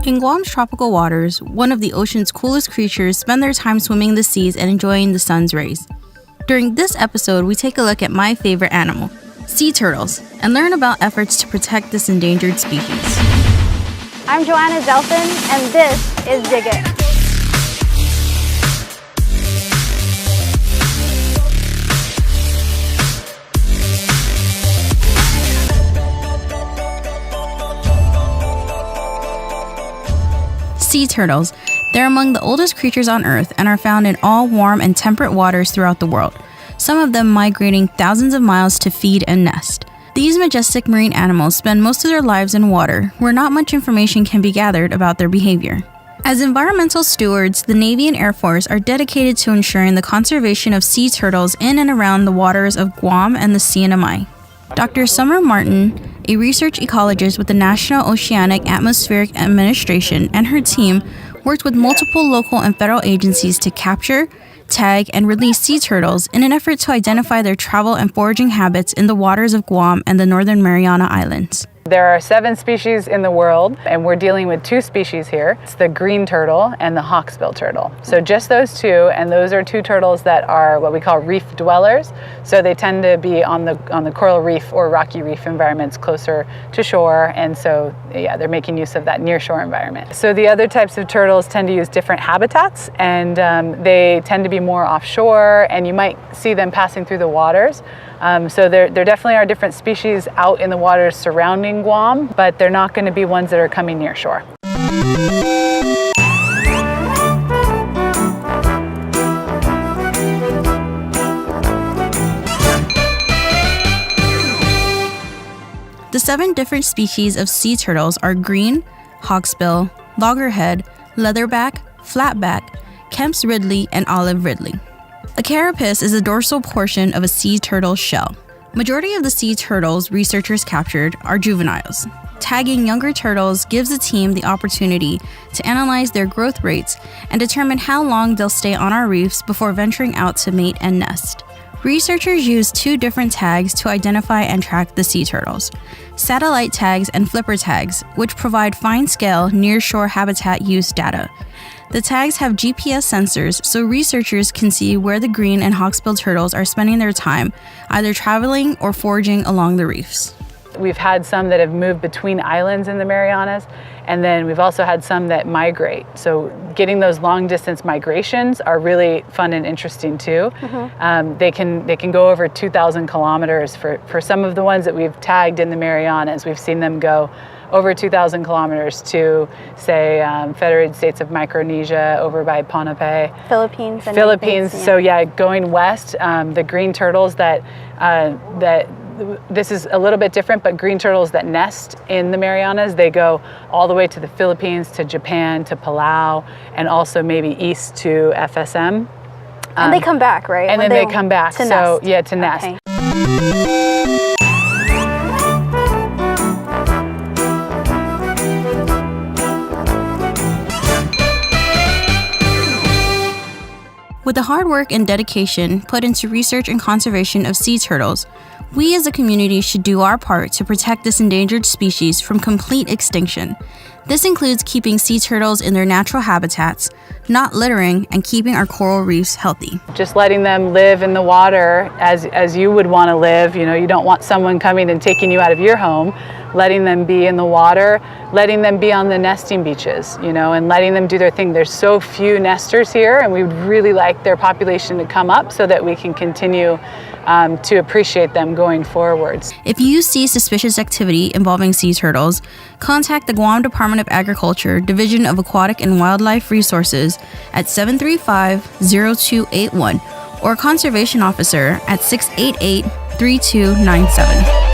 In Guam's tropical waters, one of the ocean's coolest creatures spend their time swimming the seas and enjoying the sun's rays. During this episode, we take a look at my favorite animal, sea turtles, and learn about efforts to protect this endangered species. I'm Joanna Zelfin, and this is Dig It. Sea turtles. They're among the oldest creatures on Earth and are found in all warm and temperate waters throughout the world, some of them migrating thousands of miles to feed and nest. These majestic marine animals spend most of their lives in water, where not much information can be gathered about their behavior. As environmental stewards, the Navy and Air Force are dedicated to ensuring the conservation of sea turtles in and around the waters of Guam and the CNMI. Dr. Summer Martin, a research ecologist with the National Oceanic Atmospheric Administration, and her team worked with multiple local and federal agencies to capture, tag, and release sea turtles in an effort to identify their travel and foraging habits in the waters of Guam and the Northern Mariana Islands. There are 7 species in the world, and we're dealing with 2 species here. It's the green turtle and the hawksbill turtle. So just those 2, and those are 2 turtles that are what we call reef dwellers. So they tend to be on the coral reef or rocky reef environments closer to shore, and so yeah, they're making use of that near shore environment. So the other types of turtles tend to use different habitats, and they tend to be more offshore, and you might see them passing through the waters. So there definitely are different species out in the waters surrounding Guam, but they're not going to be ones that are coming near shore. The 7 different species of sea turtles are green, hawksbill, loggerhead, leatherback, flatback, Kemp's ridley, and olive ridley. A carapace is the dorsal portion of a sea turtle's shell. Majority of the sea turtles researchers captured are juveniles. Tagging younger turtles gives the team the opportunity to analyze their growth rates and determine how long they'll stay on our reefs before venturing out to mate and nest. Researchers use 2 different tags to identify and track the sea turtles: satellite tags and flipper tags, which provide fine-scale, near-shore habitat use data. The tags have GPS sensors, so researchers can see where the green and hawksbill turtles are spending their time, either traveling or foraging along the reefs. We've had some that have moved between islands in the Marianas, and then we've also had some that migrate. So getting those long distance migrations are really fun and interesting too. They can go over 2,000 kilometers for some of the ones that we've tagged in the Marianas. We've seen them go over 2,000 kilometers to, say, Federated States of Micronesia, over by Ponape. Philippines. So yeah, going west, the green turtles that this is a little bit different, but green turtles that nest in the Marianas, they go all the way to the Philippines, to Japan, to Palau, and also maybe east to FSM. And they come back, right? And then they come back. To so nest. yeah, to nest. Okay. With the hard work and dedication put into research and conservation of sea turtles, we as a community should do our part to protect this endangered species from complete extinction. This includes keeping sea turtles in their natural habitats, not littering, and keeping our coral reefs healthy. Just letting them live in the water as you would want to live. You know, you don't want someone coming and taking you out of your home. Letting them be in the water, letting them be on the nesting beaches, you know, and letting them do their thing. There's so few nesters here, and we would really like their population to come up so that we can continue to appreciate them going forwards. If you see suspicious activity involving sea turtles, contact the Guam Department of Agriculture, Division of Aquatic and Wildlife Resources at 735-0281 or Conservation Officer at 688-3297.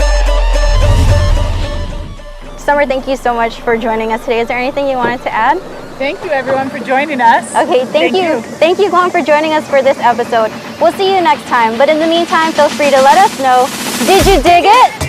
Summer, thank you so much for joining us today. Is there anything you wanted to add? Thank you, everyone, for joining us. Okay, thank you. Thank you, Guam, for joining us for this episode. We'll see you next time. But in the meantime, feel free to let us know, did you dig it?